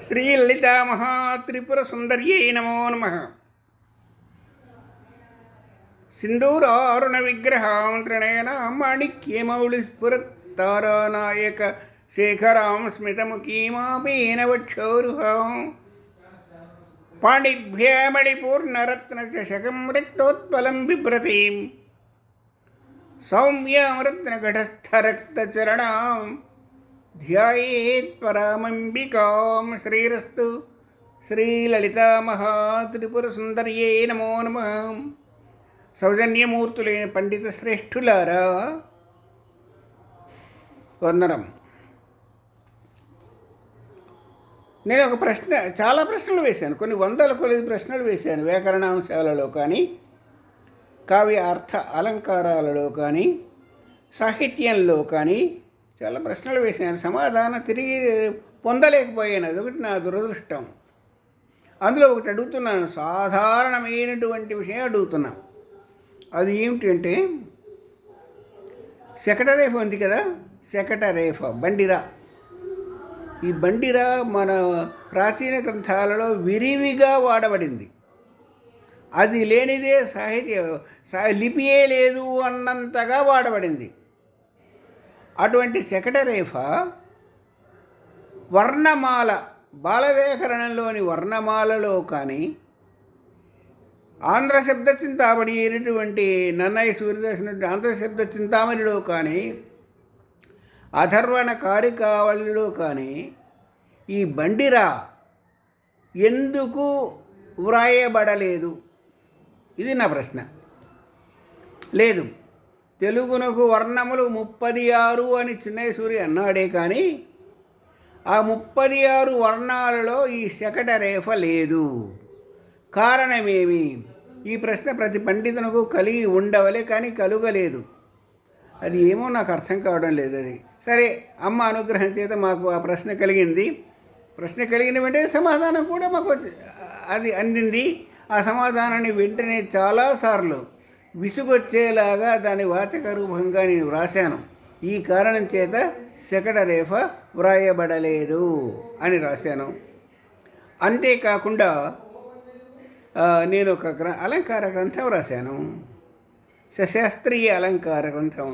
శ్రీలలితా మహాత్రిపురసుందర్యై నమో నమః. సింధూరారుణ విగ్రహాం త్రినయనాం మాణిక్యమౌళిస్ఫురత్తారానాయక శేఖరాం స్మితముఖీమాపేన వక్షోరుహాం పాణిభ్యామణిపూర్ణరత్నచషకం రక్తోత్పలం బిభ్రతీం సౌమ్యాం రత్నఘటస్థరక్తచరణాం ధ్యాయేత్ పరామంబికాం. శ్రీరస్తు. శ్రీలలితా మహాత్రిపురసుందర్యై నమో నమః. సౌజన్యమూర్తులైన పండిత శ్రేష్ఠులారా వందనం. నేను ఒక ప్రశ్న, చాలా ప్రశ్నలు వేశాను, కొన్ని వందల కొలది ప్రశ్నలు వేశాను. వ్యాకరణాంశాలలో కానీ, కావ్య అర్థ అలంకారాలలో కానీ, సాహిత్యంలో కానీ చాలా ప్రశ్నలు వేశాను. సమాధానం తిరిగి పొందలేకపోయాను. అదొకటి నా దురదృష్టం. అందులో ఒకటి అడుగుతున్నాను, సాధారణమైనటువంటి విషయం అడుగుతున్నాను. అది ఏమిటంటే, శకటరేఫ ఉంది కదా, శకటరేఫ బండిరా. ఈ బండిరా మన ప్రాచీన గ్రంథాలలో విరివిగా వాడబడింది. అది లేనిదే లిపియే లేదు అన్నంతగా వాడబడింది. అటువంటి శకటరేఫ వర్ణమాల, బాలవ్యాకరణంలోని వర్ణమాలలో కానీ, ఆంధ్ర శబ్ద చింతామణి అయినటువంటి నన్నయ్య సూర్యదాస్ ఆంధ్ర శబ్ద చింతామణిలో కానీ, అథర్వణ కారికావళిలో కానీ ఈ బండిరా ఎందుకు వ్రాయబడలేదు? ఇది నా ప్రశ్న. లేదు, తెలుగునకు వర్ణములు 36 అని చిన్నయ్య సూరి అన్నాడే కానీ ఆ 36 వర్ణాలలో ఈ శకటరేఫ లేదు. కారణమేమి? ఈ ప్రశ్న ప్రతి పండితునకు కలిగి ఉండవలే, కానీ కలుగలేదు. అది ఏమో నాకు అర్థం కావడం లేదు. అది సరే, అమ్మ అనుగ్రహం చేత మాకు ఆ ప్రశ్న కలిగింది. ప్రశ్న కలిగిన వెంటనే సమాధానం కూడా మాకు అది అందింది. ఆ సమాధానాన్ని వెంటనే చాలాసార్లు విసుగొచ్చేలాగా దాని వాచక రూపంగా నేను వ్రాశాను. ఈ కారణం చేత శకటరేఫ వ్రాయబడలేదు అని రాశాను. అంతేకాకుండా నేను ఒక అలంకార గ్రంథం రాశాను, సశాస్త్రీయ అలంకార గ్రంథం,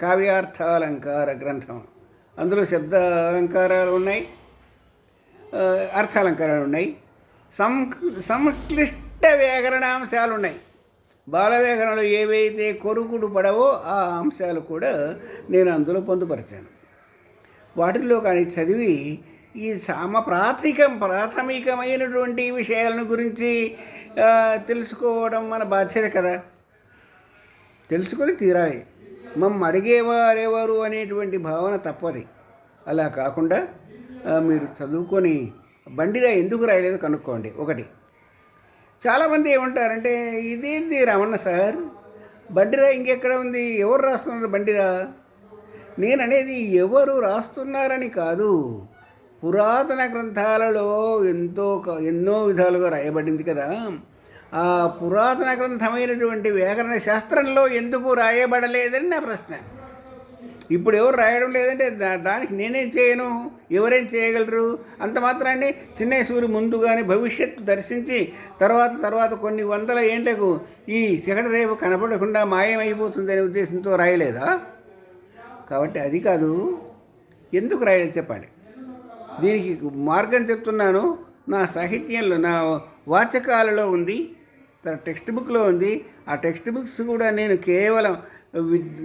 కావ్యార్థ అలంకార గ్రంథం. అందులో శబ్ద అలంకారాలు ఉన్నాయి, అర్థాలంకారాలు ఉన్నాయి, సంక్లిష్ట వ్యాకరణాంశాలు ఉన్నాయి. బాలవ్యాకరణలో ఏవైతే కొరుకుడు పడవో ఆ అంశాలు కూడా నేను అందులో పొందుపరిచాను. వాటిల్లో కానీ చదివి ఈ ప్రాథమికమైనటువంటి విషయాలను గురించి తెలుసుకోవడం మన బాధ్యత కదా. తెలుసుకొని తీరాలి. అడిగేవారెవరు అనేటువంటి భావన తప్పది. అలా కాకుండా మీరు చదువుకొని బండిరా ఎందుకు రాయలేదు కనుక్కోండి. ఒకటి, చాలామంది ఏమంటారంటే, ఇదేంటి రమణ సార్, బండిరా ఇంకెక్కడ ఉంది, ఎవరు రాస్తున్నారు బండిరా? నేననేది ఎవరు రాస్తున్నారని కాదు, పురాతన గ్రంథాలలో ఎన్నో విధాలుగా రాయబడింది కదా. ఆ పురాతన గ్రంథమైనటువంటి వ్యాకరణ శాస్త్రంలో ఎందుకు రాయబడలేదని నా ప్రశ్న. ఇప్పుడు ఎవరు రాయడం లేదంటే దానికి నేనేం చేయను, ఎవరేం చేయగలరు? అంత మాత్రాన్ని చిన్నయ్య సూరి ముందుగానే భవిష్యత్తు దర్శించి తర్వాత కొన్ని వందల ఏండ్లకు ఈ శకటరేఫ కనపడకుండా మాయమైపోతుందనే ఉద్దేశంతో రాయలేదా? కాబట్టి అది కాదు. ఎందుకు రాయలేదు చెప్పండి. దీనికి మార్గం చెప్తున్నాను. నా సాహిత్యంలో, నా వాచకాలలో ఉంది, టెక్స్ట్ బుక్లో ఉంది. ఆ టెక్స్ట్ బుక్స్ కూడా నేను కేవలం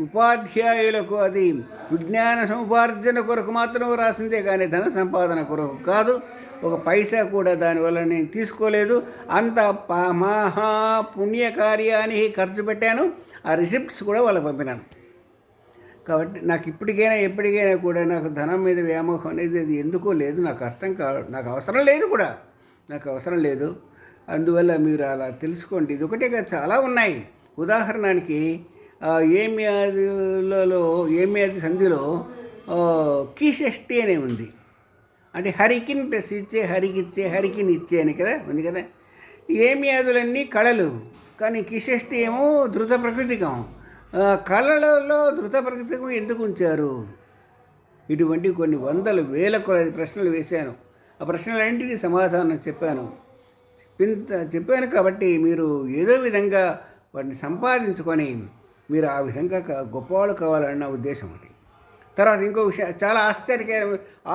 ఉపాధ్యాయులకు, అది విజ్ఞాన సముపార్జన కొరకు మాత్రం రాసిందే కానీ ధన సంపాదన కొరకు కాదు. ఒక పైసా కూడా దానివల్ల నేను తీసుకోలేదు. అంత మహా పుణ్యకార్యానికి ఖర్చు పెట్టాను. ఆ రిసిప్ట్స్ కూడా వాళ్ళకి పంపినాను. కాబట్టి నాకు ఎప్పటికైనా కూడా నాకు ధనం మీద వ్యామోహం అనేది అది ఎందుకో లేదు. నాకు అర్థం నాకు అవసరం లేదు కూడా, నాకు అవసరం లేదు. అందువల్ల మీరు అలా తెలుసుకోండి. ఇది ఒకటేగా చాలా ఉన్నాయి. ఉదాహరణకి ఏమ్యాది సంధిలో కీషష్టి అనే ఉంది. అంటే హరికిన్ ప్లస్ ఇచ్చే, హరికిచ్చే, హరికిని ఇచ్చే అని కదా ఉంది కదా. ఏమ్యాదులన్నీ కళలు, కానీ కీషష్టి ఏమో ధృత ప్రకృతికం. కళలలో ధృత ప్రకృతికం ఎందుకు ఉంచారు? ఇటువంటి కొన్ని వందల వేల కొలది ప్రశ్నలు వేశాను. ఆ ప్రశ్నలన్నింటికీ సమాధానం చెప్పాను కాబట్టి మీరు ఏదో విధంగా వాటిని సంపాదించుకొని మీరు ఆ విధంగా గొప్పవాళ్ళు కావాలన్న ఉద్దేశం ఒకటి. తర్వాత ఇంకో విషయం, చాలా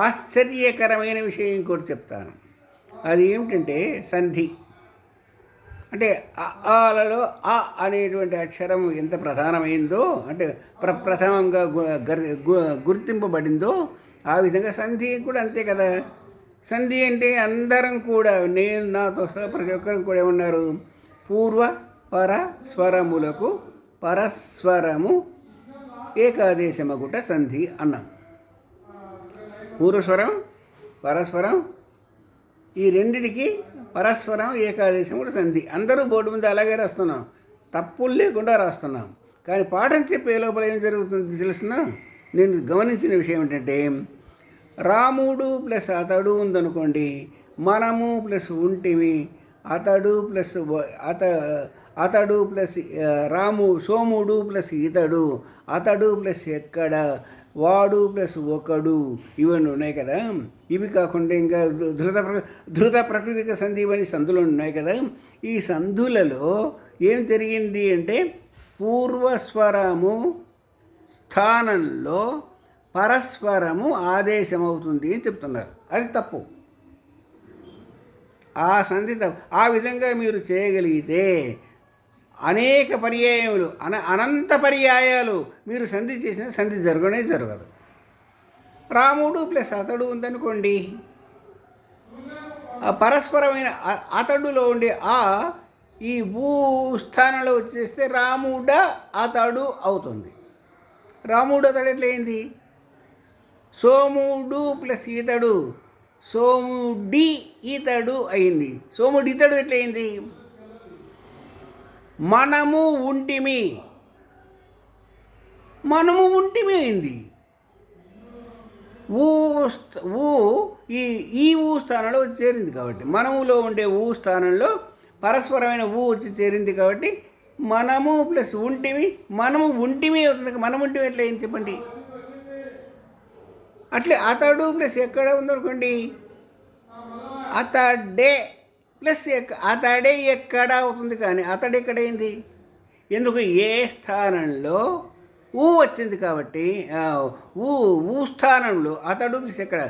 ఆశ్చర్యకరమైన విషయం ఇంకోటి చెప్తాను. అది ఏమిటంటే సంధి. అంటే ఆలలో ఆ అనేటువంటి అక్షరం ఎంత ప్రధానమైందో, అంటే ప్రథమంగా గుర్తింపబడిందో, ఆ విధంగా సంధి కూడా అంతే కదా. సంధి అంటే అందరం కూడా, నేను నాతో సహా ప్రతి ఒక్కరు కూడా ఏమన్నారు, పూర్వ పర స్వరములకు పరస్వరము ఏకాదేశమగుట సంధి అన్నాం. పూర్వస్వరం పరస్వరం ఈ రెండిటికి పరస్పరం ఏకాదేశం కూడా సంధి. అందరూ బోర్డు మీద అలాగే రాస్తున్నాం, తప్పులు లేకుండా రాస్తున్నాం. కానీ పాఠం చెప్పే లోపల ఏం జరుగుతుంది తెలిసిన, నేను గమనించిన విషయం ఏంటంటే, రాముడు ప్లస్ అతడు ఉందనుకోండి, మనము ప్లస్ ఉంటిమి, అతడు ప్లస్ రాము, సోముడు ప్లస్ ఇతడు, అతడు ప్లస్ ఎక్కడ, వాడు ప్లస్ ఒకడు, ఇవన్నీ ఉన్నాయి కదా. ఇవి కాకుండా ఇంకా ధృత ప్రకృతిక సంధి ఇవన్నీ సంధులు ఉన్నాయి కదా. ఈ సంధులలో ఏం జరిగింది అంటే, పూర్వస్వరము స్థానంలో పరస్పరము ఆదేశమవుతుంది అని చెప్తున్నారు. అది తప్పు. ఆ సంధి తప్పు. ఆ విధంగా మీరు చేయగలిగితే అనేక పర్యాయములు, అనంత పర్యాయాలు మీరు సంధి చేసిన సంధి జరగదు. రాముడు ప్లస్ అతడు ఉందనుకోండి, ఆ పరస్పరమైన అతడులో ఉండే ఈ భూ స్థానంలో వచ్చేస్తే రాముడ అతడు అవుతుంది. రాముడు అతడు ఎట్లయింది? సోముడు ప్లస్ ఇతడు, సోముడి ఇతడు అయింది. సోముడి ఇతడు ఎట్లయింది? మనము ఉంటిమి అయింది. ఈ ఊ స్థానంలో వచ్చి చేరింది కాబట్టి, మనములో ఉండే ఊ స్థానంలో పరస్పరమైన ఊ వచ్చి చేరింది కాబట్టి మనము ప్లస్ ఉంటిమి, మనము ఉంటిమి అవుతుంది. మనం ఉంటిమి ఎట్లా ఏం చెప్పండి? అట్లే అతడు ప్లస్ ఎక్కడ ఉందనుకోండి, అతడే ప్లస్ అతడే ఎక్కడ అవుతుంది. కానీ అతడు ఎక్కడైంది? ఎందుకు? ఏ స్థానంలో ఊ వచ్చింది కాబట్టి, ఊ స్థానంలో అతడు ప్లస్ ఎక్కడ,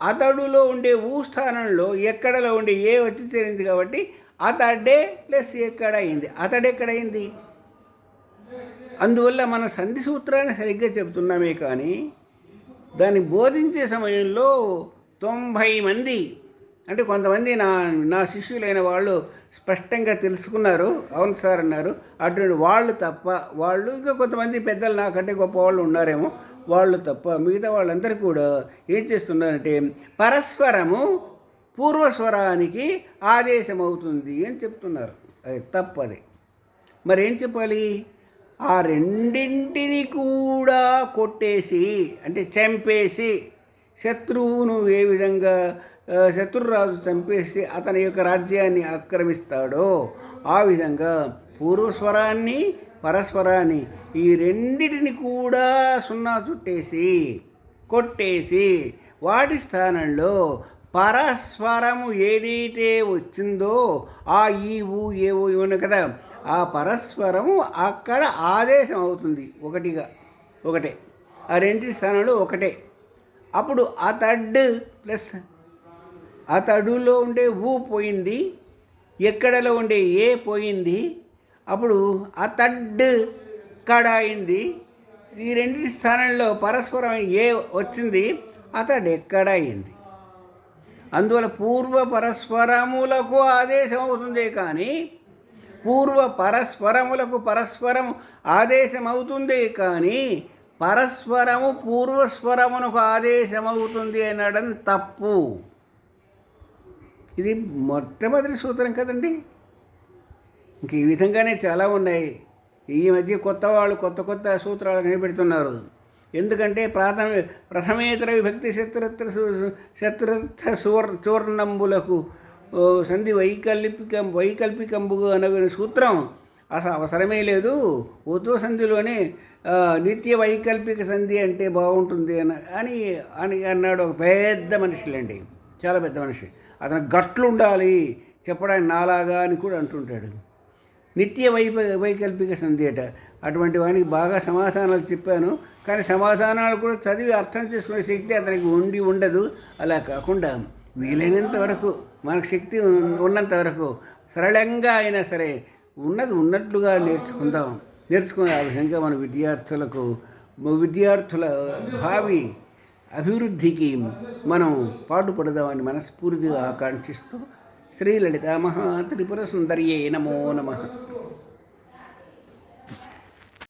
అతడులో ఉండే ఊ స్థానంలో ఎక్కడలో ఉండే ఏ వచ్చి చేరింది కాబట్టి అతడే ప్లస్ ఎక్కడ అయింది. అతడెక్కడైంది? అందువల్ల మన సంధి సూత్రాన్ని సరిగ్గా చెబుతున్నామే కానీ దాన్ని బోధించే సమయంలో 90 మంది, అంటే కొంతమంది నా శిష్యులైన వాళ్ళు స్పష్టంగా తెలుసుకున్నారు, అవును సార్ అన్నారు. అటువంటి వాళ్ళు తప్ప, వాళ్ళు ఇంకా కొంతమంది పెద్దలు నాకంటే గొప్ప వాళ్ళు ఉన్నారేమో, వాళ్ళు తప్ప మిగతా వాళ్ళందరూ కూడా ఏం చేస్తున్నారంటే పరస్పరము పూర్వస్వరానికి ఆదేశం అవుతుంది అని చెప్తున్నారు. అది తప్పది. మరి ఏం చెప్పాలి? ఆ రెండింటిని కూడా కొట్టేసి, అంటే చంపేసి, శత్రువును ఏ విధంగా శత్రురాజు చంపేసి అతని యొక్క రాజ్యాన్ని ఆక్రమిస్తాడో ఆ విధంగా పూర్వస్వరాన్ని పరస్వరాన్ని ఈ రెండిటిని కూడా సున్నా చుట్టేసి కొట్టేసి వాటి స్థానంలో పరస్వరము ఏదైతే వచ్చిందో ఆ ఈ ఊ ఏ ఊ ఇవన్నీ కదా, ఆ పరస్పరము అక్కడ ఆదేశం అవుతుంది. ఒకటే ఆ రెండింటి స్థానంలో ఒకటే. అప్పుడు అతడు ప్లస్ అతడులో ఉండే ఊ పోయింది, ఎక్కడలో ఉండే ఏ పోయింది. అప్పుడు అతడ్ కడ అయింది. ఈ రెండింటి స్థానంలో పరస్పరం ఏ వచ్చింది, అతడు ఎక్కడ అయింది. అందువల్ల పూర్వ పరస్పరములకు ఆదేశం అవుతుంది కానీ పూర్వ పరస్పరములకు పరస్పరం ఆదేశం అవుతుంది కానీ పరస్పరము పూర్వస్వరమునకు ఆదేశమవుతుంది అనడం తప్పు. ఇది మొట్టమొదటి సూత్రం కదండి. ఇంక ఈ విధంగానే చాలా ఉన్నాయి. ఈ మధ్య కొత్త సూత్రాలు కనిపెడుతున్నారు. ఎందుకంటే ప్రథమేతర విభక్తి శత్రుర్థ చూర్ణంబులకు సంధి వైకల్పికంబుగా అనగిన సూత్రం అసలు అవసరమే లేదు. ఉత్వ సంధిలోనే నిత్య వైకల్పిక సంధి అంటే బాగుంటుంది అని అన్నాడు ఒక పెద్ద మనుషులండి. చాలా పెద్ద మనిషి. అతను గట్లు ఉండాలి చెప్పడానికి నాలాగా అని కూడా అంటుంటాడు. నిత్య వైకల్పిక సందేట అటువంటి వానికి బాగా సమాధానాలు చెప్పాను, కానీ సమాధానాలు కూడా చదివి అర్థం చేసుకునే శక్తి అతనికి ఉండదు. అలా కాకుండా వీలైనంత వరకు మనకు శక్తి ఉన్నంత వరకు సరళంగా అయినా సరే ఉన్నట్లుగా నేర్చుకునే ఆ విధంగా మన విద్యార్థుల భావి అభివృద్ధికి మనం పాటుపడదామని మనస్ఫూర్తిగా ఆకాంక్షిస్తూ శ్రీలలితా మహా త్రిపుర సుందర్యే నమో నమః.